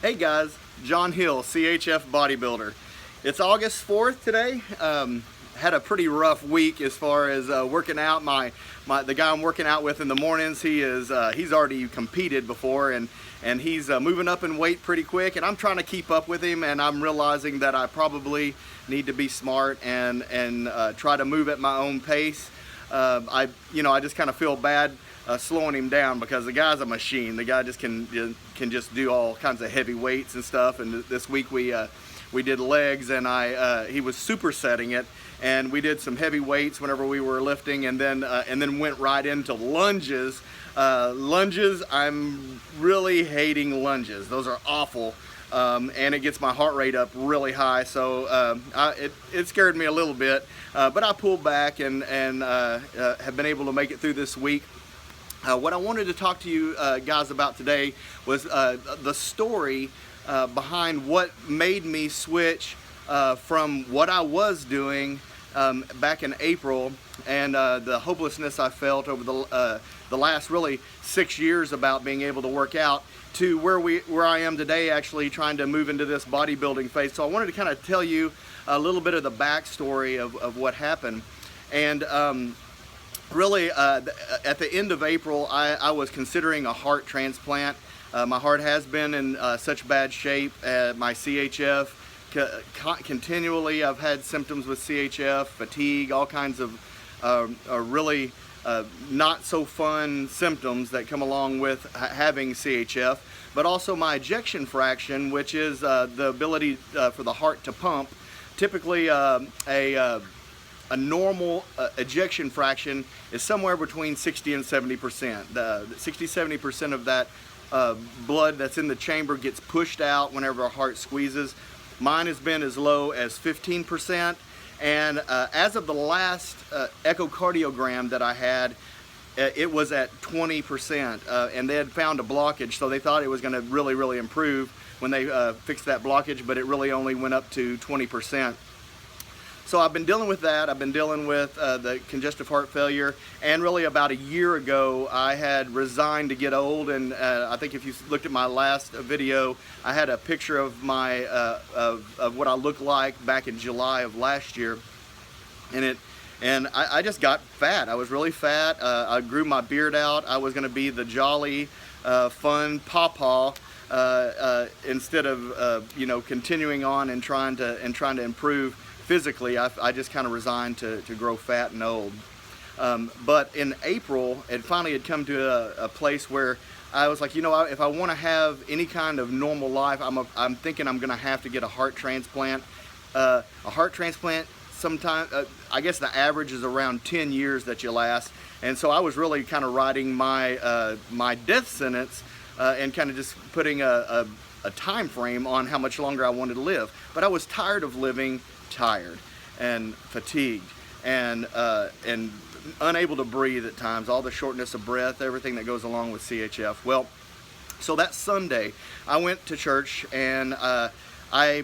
Hey guys, John Hill, CHF Bodybuilder. It's August 4th today. Had a pretty rough week as far as working out. The guy I'm working out with in the mornings, he's already competed before, and he's moving up in weight pretty quick, and I'm trying to keep up with him, and I'm realizing that I probably need to be smart and try to move at my own pace. I just kind of feel bad slowing him down because the guy's a machine. The guy just can just do all kinds of heavy weights and stuff. And this week we did legs, and he was supersetting it, and we did some heavy weights whenever we were lifting, and then went right into lunges. Lunges, I'm really hating lunges. Those are awful. And it gets my heart rate up really high, so it scared me a little bit, but I pulled back and have been able to make it through this week. What I wanted to talk to you guys about today was the story behind what made me switch from what I was doing back in April and the hopelessness I felt over the last really 6 years about being able to work out, to where I am today, actually trying to move into this bodybuilding phase. So I wanted to kind of tell you a little bit of the backstory of what happened. And really, at the end of April, I was considering a heart transplant. My heart has been in such bad shape. My CHF, continually I've had symptoms with CHF, fatigue, all kinds of really not so fun symptoms that come along with having CHF, but also my ejection fraction, which is the ability for the heart to pump. Typically a normal ejection fraction is somewhere between 60 and 70%. 60-70% of that blood that's in the chamber gets pushed out whenever a heart squeezes. Mine has been as low as 15%, and as of the last echocardiogram that I had, it was at 20%, and they had found a blockage, so they thought it was going to really improve when they fixed that blockage, but it really only went up to 20%. So I've been dealing with that. I've been dealing with the congestive heart failure, and really about a year ago I had resigned to get old, and I think if you looked at my last video, I had a picture of my of what I looked like back in July of last year, and I just got fat. I was really fat. I grew my beard out. I was going to be the jolly, fun pawpaw instead of continuing on and trying to improve physically. I just kind of resigned to grow fat and old. But in April, it finally had come to a place where I was like, if I want to have any kind of normal life, I'm thinking I'm going to have to get a heart transplant. A heart transplant, sometimes, I guess the average is around 10 years that you last. And so I was really kind of riding my my death sentence and kind of just putting a time frame on how much longer I wanted to live. But I was tired of living tired and fatigued and unable to breathe at times, all the shortness of breath, everything that goes along with CHF. Well, so that Sunday I went to church, and I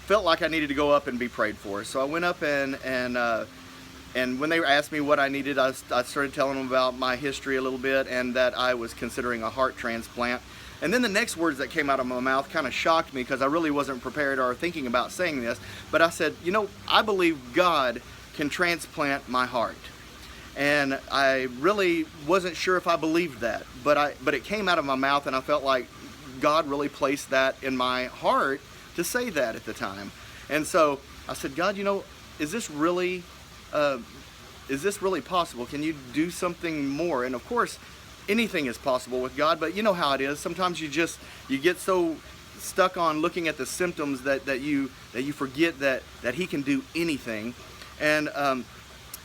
felt like I needed to go up and be prayed for. So I went up and when they asked me what I needed, I started telling them about my history a little bit, and that I was considering a heart transplant. And then the next words that came out of my mouth kind of shocked me, because I really wasn't prepared or thinking about saying this. But I said, I believe God can transplant my heart. And I really wasn't sure if I believed that, but it came out of my mouth, and I felt like God really placed that in my heart to say that at the time. And so I said, God, is this really possible? Can you do something more? And of course, anything is possible with God, but you know how it is. Sometimes you get so stuck on looking at the symptoms that you forget that He can do anything. And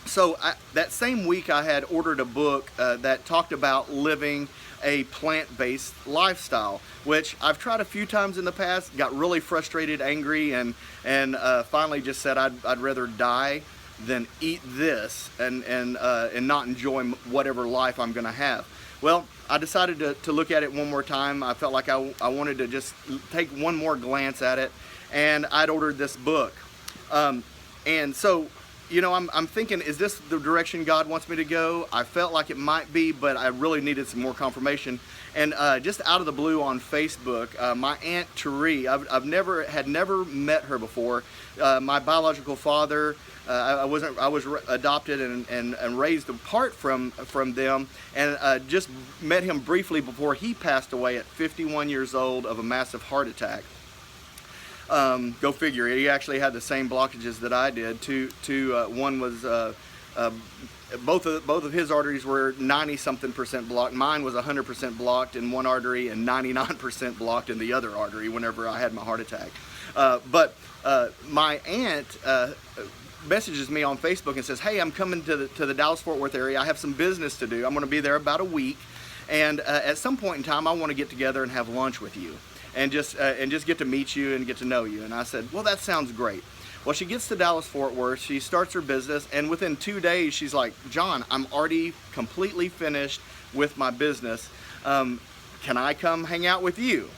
so that same week I had ordered a book that talked about living a plant-based lifestyle, which I've tried a few times in the past, got really frustrated, angry, and finally just said I'd rather die than eat this and not enjoy whatever life I'm going to have. Well, I decided to look at it one more time. I felt like I wanted to just take one more glance at it, and I'd ordered this book. And so you know, I'm thinking, is this the direction God wants me to go? I felt like it might be, but I really needed some more confirmation. And just out of the blue on Facebook, my Aunt Therese, I've never met her before. My biological father, I was adopted and raised apart from them, and just met him briefly before he passed away at 51 years old of a massive heart attack. Go figure. He actually had the same blockages that I did. One was both of his arteries were 90-something% blocked. Mine was 100% blocked in one artery and 99% blocked in the other artery whenever I had my heart attack. But my aunt messages me on Facebook and says, "Hey, I'm coming to the Dallas-Fort Worth area. I have some business to do. I'm going to be there about a week, and at some point in time, I want to get together and have lunch with you, and just get to meet you and get to know you." And I said, "Well, that sounds great." Well, she gets to Dallas-Fort Worth, she starts her business, and within 2 days, she's like, "John, I'm already completely finished with my business. Can I come hang out with you?"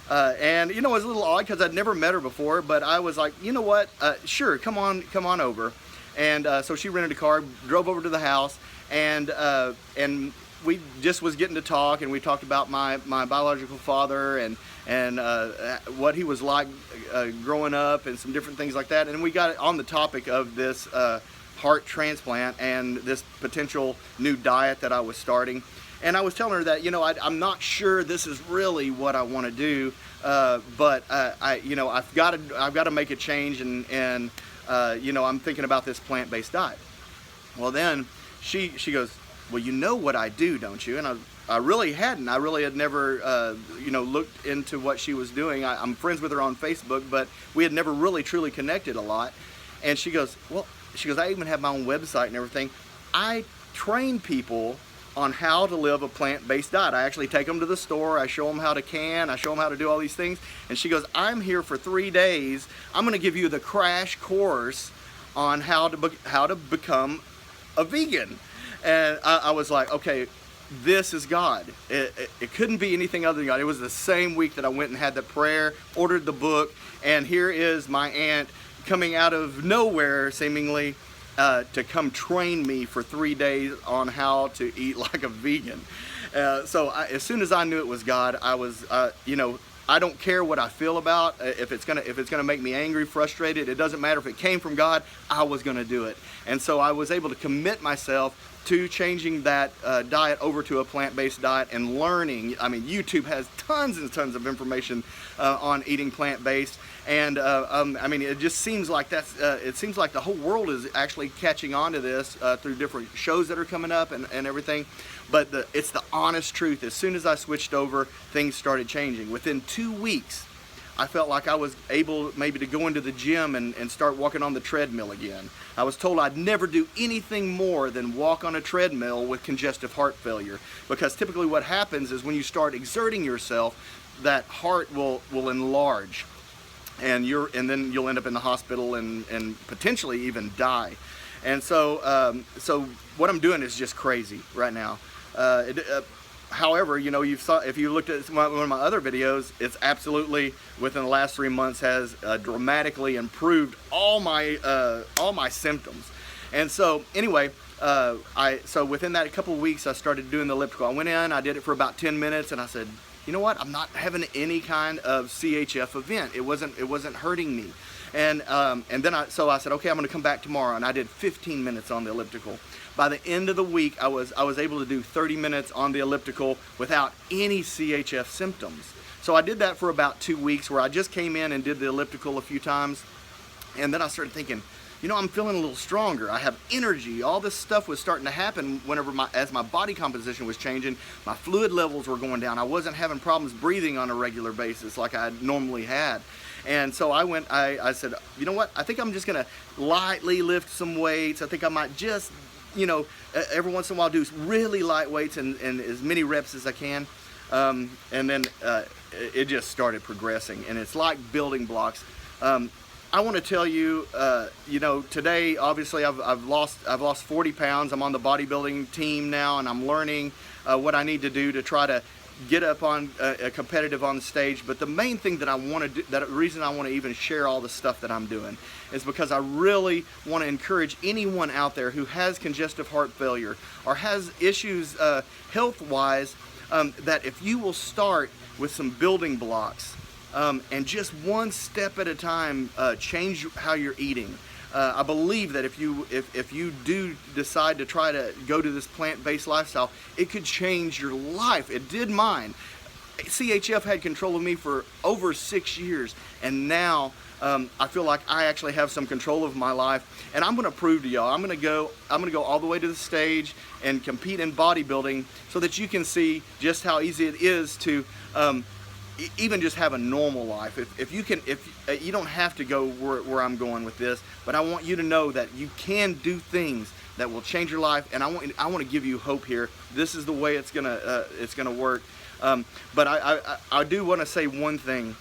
And you know, it was a little odd because I'd never met her before, but I was like, you know what, sure, come on over. And so she rented a car, drove over to the house, and we just was getting to talk, and we talked about my biological father and what he was like growing up and some different things like that. And we got on the topic of this heart transplant and this potential new diet that I was starting. And I was telling her that, you know, I'm not sure this is really what I want to do, but you know, I've got to make a change, and you know, I'm thinking about this plant-based diet. Well, then she goes, "Well, you know what I do, don't you?" And I really hadn't. I really had never, you know, looked into what she was doing. I'm friends with her on Facebook, but we had never really truly connected a lot. And she goes, "Well," she goes, "I even have my own website and everything. I train people on how to live a plant-based diet. I actually take them to the store, I show them how to can, I show them how to do all these things." And she goes, "I'm here for 3 days. I'm going to give you the crash course on how to become a vegan." And I was like, okay, this is God. It couldn't be anything other than God. It was the same week that I went and had the prayer, ordered the book, and here is my aunt coming out of nowhere, seemingly, to come train me for 3 days on how to eat like a vegan. So as soon as I knew it was God, I was, you know, I don't care what I feel about. If it's gonna make me angry, frustrated, it doesn't matter. If it came from God, I was gonna do it. And so I was able to commit myself to changing that diet over to a plant-based diet and learning. I mean, YouTube has tons and tons of information on eating plant-based, and I mean, it just seems like it seems like the whole world is actually catching on to this through different shows that are coming up and everything. But it's the honest truth. As soon as I switched over, things started changing. Within 2 weeks, I felt like I was able maybe to go into the gym and start walking on the treadmill again. I was told I'd never do anything more than walk on a treadmill with congestive heart failure, because typically what happens is when you start exerting yourself, that heart will enlarge, and then you'll end up in the hospital and potentially even die. And so so what I'm doing is just crazy right now. However, you know, if you looked at one of my other videos, it's absolutely within the last 3 months has dramatically improved all my symptoms. And so anyway, so within that couple of weeks, I started doing the elliptical. I went in, I did it for about 10 minutes, and I said, you know what? I'm not having any kind of CHF event. It wasn't hurting me. And then I said, okay, I'm going to come back tomorrow, and I did 15 minutes on the elliptical. By the end of the week, I was able to do 30 minutes on the elliptical without any CHF symptoms. So I did that for about 2 weeks, where I just came in and did the elliptical a few times, and then I started thinking, you know, I'm feeling a little stronger. I have energy. All this stuff was starting to happen as my body composition was changing. My fluid levels were going down. I wasn't having problems breathing on a regular basis like I normally had. And so I said, you know what? I think I'm just going to lightly lift some weights. I think I might just, you know, every once in a while do really light weights and as many reps as I can. And then it just started progressing, and it's like building blocks. I want to tell you, you know, today obviously I've lost 40 pounds. I'm on the bodybuilding team now, and I'm learning what I need to do to try to get up on a competitive on the stage. But the main thing that I want to do, that reason I want to even share all the stuff that I'm doing, is because I really want to encourage anyone out there who has congestive heart failure or has issues health-wise, that if you will start with some building blocks, and just one step at a time, change how you're eating. I believe that if you do decide to try to go to this plant-based lifestyle, it could change your life. It did mine. CHF had control of me for over 6 years, and now I feel like I actually have some control of my life, and I'm going to prove to y'all. I'm going to go all the way to the stage and compete in bodybuilding, so that you can see just how easy it is to even just have a normal life. If you don't have to go where I'm going with this, but I want you to know that you can do things that will change your life, and I want to give you hope here. This is the way it's gonna work. But I do want to say one thing.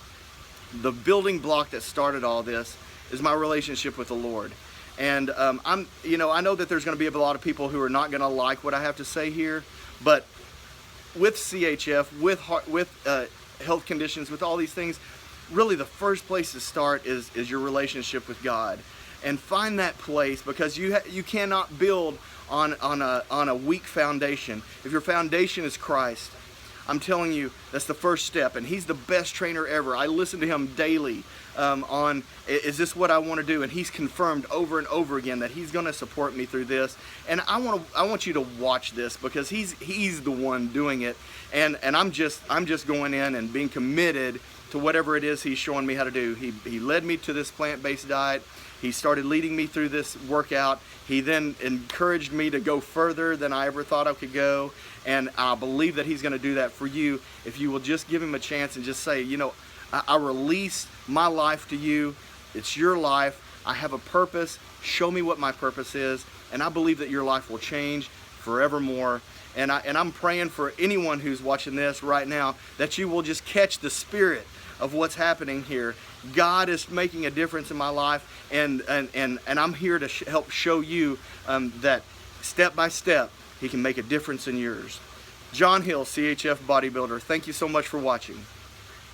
The building block that started all this is my relationship with the Lord. And I know that there's going to be a lot of people who are not going to like what I have to say here, but with CHF, with health conditions, with all these things, really the first place to start is your relationship with God, and find that place, because you cannot build on a weak foundation. If your foundation is Christ, I'm telling you, that's the first step, and He's the best trainer ever. I listen to Him daily on, is this what I want to do? And He's confirmed over and over again that He's going to support me through this. And I want you to watch this, because He's the one doing it, and I'm just going in and being committed to whatever it is He's showing me how to do. He led me to this plant-based diet. He started leading me through this workout. He then encouraged me to go further than I ever thought I could go. And I believe that He's going to do that for you if you will just give Him a chance and just say, you know, I release my life to you. It's your life. I have a purpose. Show me what my purpose is. And I believe that your life will change forevermore. And I'm praying for anyone who's watching this right now, that you will just catch the spirit of what's happening here. God is making a difference in my life, and I'm here to help show you that step by step He can make a difference in yours. John Hill, CHF Bodybuilder. Thank you so much for watching.